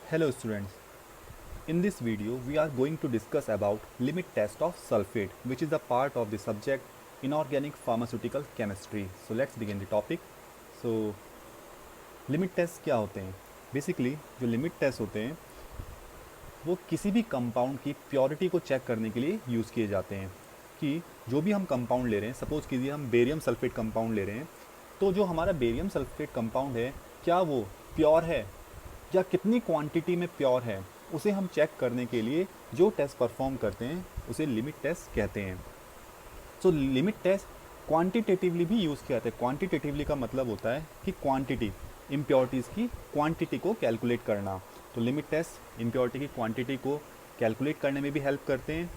Hello students, in this video we are going to discuss about limit test of sulfate which is a part of the subject inorganic pharmaceutical chemistry. So let's begin the topic. So limit test क्या होते हैं? Basically जो limit test होते हैं वो किसी भी compound की प्योरिटी को चेक करने के लिए यूज़ किए जाते हैं कि जो भी हम कंपाउंड ले रहे हैं, सपोज़ कीजिए हम बेरियम सल्फेट कंपाउंड ले रहे हैं, तो जो हमारा बेरियम सल्फेट कंपाउंड है क्या वो प्योर है या कितनी क्वांटिटी में प्योर है, उसे हम चेक करने के लिए जो टेस्ट परफॉर्म करते हैं उसे लिमिट टेस्ट कहते हैं. सो लिमिट टेस्ट क्वांटिटेटिवली भी यूज़ किया जाता है. क्वांटिटेटिवली का मतलब होता है कि क्वांटिटी, इम्प्योरिटीज़ की क्वांटिटी को कैलकुलेट करना. तो लिमिट टेस्ट इम्प्योरिटी की क्वांटिटी को कैलकुलेट करने में भी हेल्प करते हैं.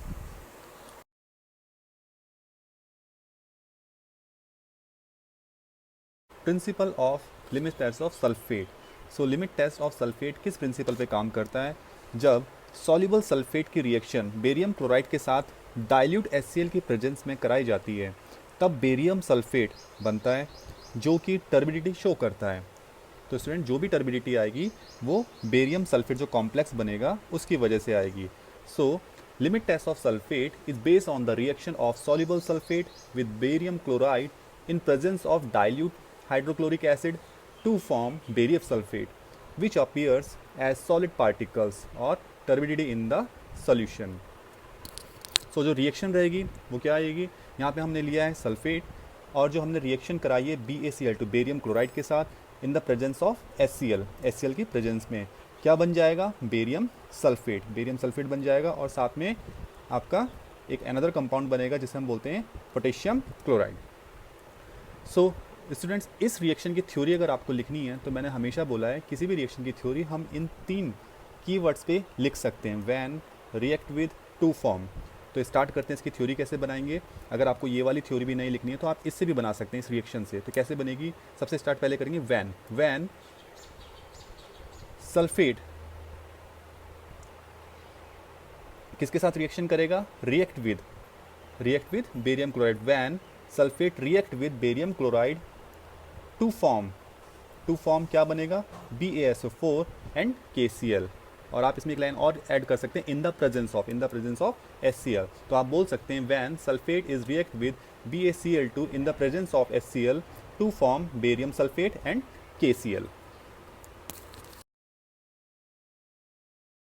Principle of limit test of sulphate. So limit test of sulphate किस प्रिंसिपल पे काम करता है? जब सॉल्युबल सल्फेट की रिएक्शन बेरियम क्लोराइड के साथ डाइल्यूट HCl की प्रेजेंस में कराई जाती है, तब बेरियम सल्फेट बनता है जो कि टर्बिडिटी शो करता है. तो स्टूडेंट, जो भी टर्बिडिटी आएगी वो बेरियम सल्फेट जो कॉम्प्लेक्स बनेगा उसकी वजह से आएगी. So limit test of sulphate is based on the reaction of soluble sulphate with barium chloride in presence of dilute hydrochloric acid to form barium sulfate which appears as solid particles or turbidity in the solution. So जो reaction रहेगी वो क्या आएगी? यहाँ पे हमने लिया है सल्फेट और जो हमने रिएक्शन कराई है BaCl2 बेरियम क्लोराइड के साथ इन द प्रेजेंस ऑफ HCl की प्रेजेंस में क्या बन जाएगा? बेरियम सल्फेट बन जाएगा और साथ में आपका एक अनदर कंपाउंड बनेगा जिसे हम बोलते हैं पोटेशियम क्लोराइड. सो स्टूडेंट्स, इस रिएक्शन की थ्योरी अगर आपको लिखनी है तो मैंने हमेशा बोला है किसी भी रिएक्शन की थ्योरी हम इन 3 कीवर्ड्स पे लिख सकते हैं. When, react with, to form. तो स्टार्ट करते हैं इसकी थ्योरी कैसे बनाएंगे. अगर आपको ये वाली थ्योरी भी नहीं लिखनी है तो आप इससे भी बना सकते हैं इस रिएक्शन से. तो कैसे बनेगी? सबसे स्टार्ट पहले करेंगे व्हेन सल्फेट किसके साथ रिएक्शन करेगा? React with barium chloride. When sulphate react with barium chloride to form क्या बनेगा? BaSO4 and KCl. और आप इसमें एक लाइन और ऐड कर सकते हैं in the presence of HCl. तो आप बोल सकते हैं when sulphate is react with BaCl2 in the presence of HCl to form barium sulphate and KCl.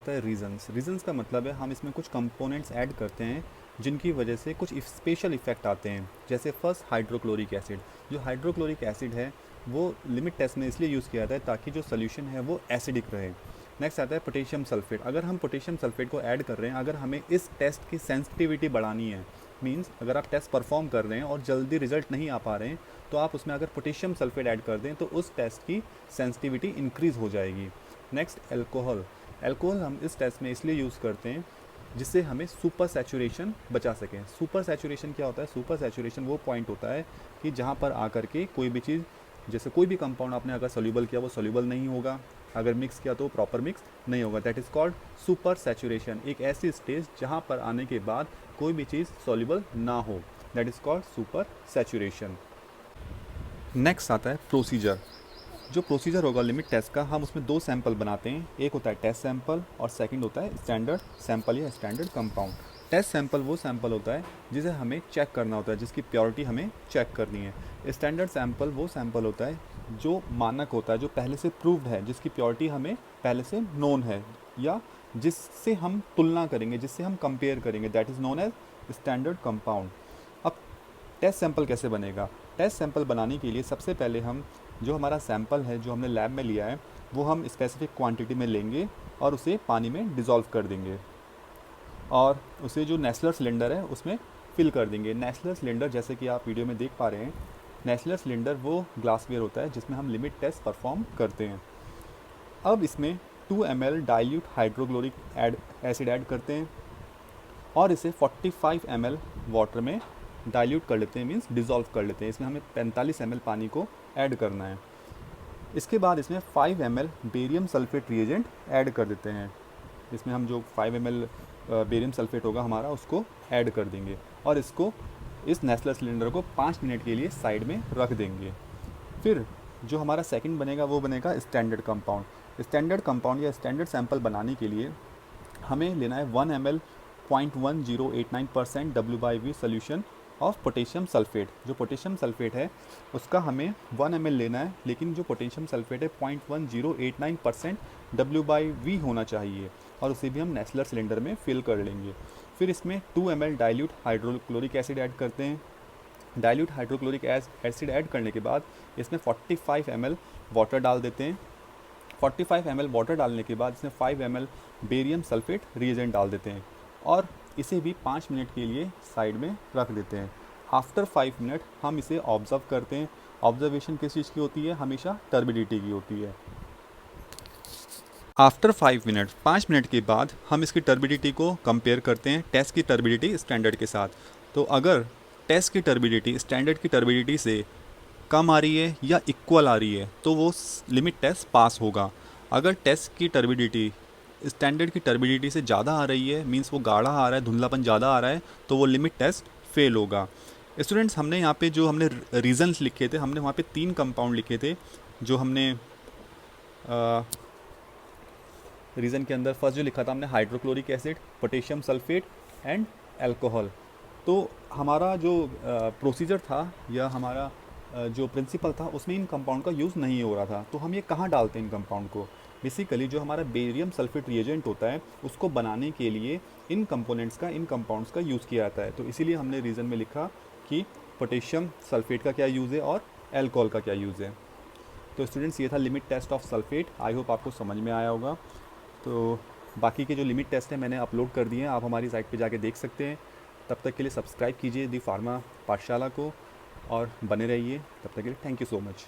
Reagents का मतलब है हम इसमें कुछ कंपोनेंट्स ऐड करते हैं जिनकी वजह से कुछ स्पेशल इफेक्ट आते हैं. जैसे फर्स्ट हाइड्रोक्लोरिक एसिड. जो हाइड्रोक्लोरिक एसिड है वो लिमिट टेस्ट में इसलिए यूज़ किया जाता है ताकि जो सोल्यूशन है वो एसिडिक रहे. नेक्स्ट आता है पोटेशियम सल्फेट. अगर हम पोटेशियम सल्फेट को ऐड कर रहे हैं, अगर हमें इस टेस्ट की सेंसिटिविटी बढ़ानी है, मींस अगर आप टेस्ट परफॉर्म कर रहे हैं और जल्दी रिजल्ट नहीं आ पा रहे हैं तो आप उसमें अगर पोटेशियम सल्फेट ऐड कर दें तो उस टेस्ट की सेंसिटिविटी इंक्रीज़ हो जाएगी. नेक्स्ट एल्कोहल हम इस टेस्ट में इसलिए यूज़ करते हैं जिससे हमें सुपर सैचुरेशन बचा सकें. सुपर सैचुरेशन क्या होता है? सुपर सैचुरेशन वो पॉइंट होता है कि जहाँ पर आकर के कोई भी चीज़, जैसे कोई भी कंपाउंड आपने अगर सोल्यूबल किया वो सोल्यूबल नहीं होगा, अगर मिक्स किया तो प्रॉपर मिक्स नहीं होगा. That is called super saturation. एक ऐसी स्टेज जहाँ पर आने के बाद कोई भी चीज़ सोल्यूबल ना हो, that is called super saturation. Next आता है प्रोसीजर. जो प्रोसीजर होगा लिमिट टेस्ट का, हम उसमें 2 सैंपल बनाते हैं. एक होता है टेस्ट सैंपल और सेकंड होता है स्टैंडर्ड सैंपल या स्टैंडर्ड कंपाउंड. टेस्ट सैंपल वो सैंपल होता है जिसे हमें चेक करना होता है, जिसकी प्योरिटी हमें चेक करनी है. स्टैंडर्ड सैंपल वो सैंपल होता है जो मानक होता है, जो पहले से प्रूव्ड है, जिसकी प्योरिटी हमें पहले से नोन है या जिससे हम तुलना करेंगे, जिससे हम कंपेयर करेंगे. That is known as standard compound. अब टेस्ट सैंपल कैसे बनेगा? टेस्ट सैंपल बनाने के लिए सबसे पहले हम जो हमारा सैंपल है जो हमने लैब में लिया है वो हम स्पेसिफिक क्वांटिटी में लेंगे और उसे पानी में डिज़ोल्व कर देंगे और उसे जो नेस्लर सिलेंडर है उसमें फिल कर देंगे. नेस्लर सिलेंडर जैसे कि आप वीडियो में देख पा रहे हैं, नेस्लर सिलेंडर वो ग्लासवेयर होता है जिसमें हम लिमिट टेस्ट परफॉर्म करते हैं. अब इसमें 2 ml dilute hydrochloric acid add करते हैं और इसे 45 ml वाटर में डाइल्यूट कर लेते हैं, मीन्स डिज़ोल्व कर लेते हैं. इसमें हमें 45 ml पानी को ऐड करना है. इसके बाद इसमें 5 ml barium sulphate reagent add कर देते हैं. इसमें हम जो 5 ml बेरियम सल्फेट होगा हमारा उसको ऐड कर देंगे और इसको इस नेस्लर सिलेंडर को 5 मिनट के लिए साइड में रख देंगे. फिर जो हमारा सेकंड बनेगा वो बनेगा स्टैंडर्ड कंपाउंड. स्टैंडर्ड कंपाउंड या स्टैंडर्ड सैंपल बनाने के लिए हमें लेना है 1 ml 0.1089% W/V solution of potassium sulphate. जो पोटेशियम सल्फेट है उसका हमें 1 ml लेना है, लेकिन जो पोटेशियम सल्फेट है 0.1089% W/V होना चाहिए, और उसे भी हम नेस्लर सिलेंडर में फिल कर लेंगे। फिर इसमें 2 ml dilute hydrochloric acid add करते हैं। डाइल्यूट हाइड्रोक्लोरिक एसिड ऐड करने के बाद इसमें 45 ml वाटर डाल देते हैं। 45 ml वाटर डालने के बाद इसमें 5 ml बेरियम सल्फेट रिएजेंट डाल देते हैं, और इसे भी 5 मिनट के लिए साइड में रख देते हैं। आफ्टर 5 मिनट हम इसे ऑब्ज़र्व करते हैं। ऑब्जर्वेशन किस चीज़ की होती है? हमेशा टर्बिडिटी की होती है। आफ्टर 5 मिनट, 5 मिनट के बाद हम इसकी टर्बिडिटी को कंपेयर करते हैं टेस्ट की टर्बिडिटी स्टैंडर्ड के साथ। तो अगर टेस्ट की टर्बिडिटी स्टैंडर्ड की टर्बिडिटी से कम आ रही है या इक्वल आ रही है तो वो लिमिट टेस्ट पास होगा। अगर टेस्ट की टर्बिडिटी स्टैंडर्ड की टर्बिडिटी से ज़्यादा आ रही है, मींस वो गाढ़ा आ रहा है, धुंधलापन ज़्यादा आ रहा है, तो वो लिमिट टेस्ट फेल होगा। स्टूडेंट्स, हमने यहाँ पे जो हमने रीजंस लिखे थे, हमने वहाँ पे 3 कंपाउंड लिखे थे जो हमने रीज़न के अंदर फर्स्ट जो लिखा था हमने hydrochloric acid, potassium sulphate and alcohol. तो हमारा जो प्रोसीजर था या हमारा जो प्रिंसिपल था उसमें इन कंपाउंड का यूज़ नहीं हो रहा था। तो हम ये कहाँ डालते हैं इन कंपाउंड को? बेसिकली जो हमारा बेरियम सल्फेट रिएजेंट होता है उसको बनाने के लिए इन कंपाउंड्स का यूज़ किया जाता है। तो इसीलिए हमने रीज़न में लिखा कि पोटेशियम सल्फेट का क्या यूज़ है और अल्कोहल का क्या यूज़ है। तो स्टूडेंट्स, ये था limit test of sulphate. I hope आपको समझ में आया होगा। तो बाकी के जो लिमिट टेस्ट हैं मैंने अपलोड कर दिए हैं, आप हमारी साइट पे जाके देख सकते हैं। तब तक के लिए सब्सक्राइब कीजिए दी फार्मा पाठशाला को और बने रहिए। तब तक के लिए थैंक यू सो मच।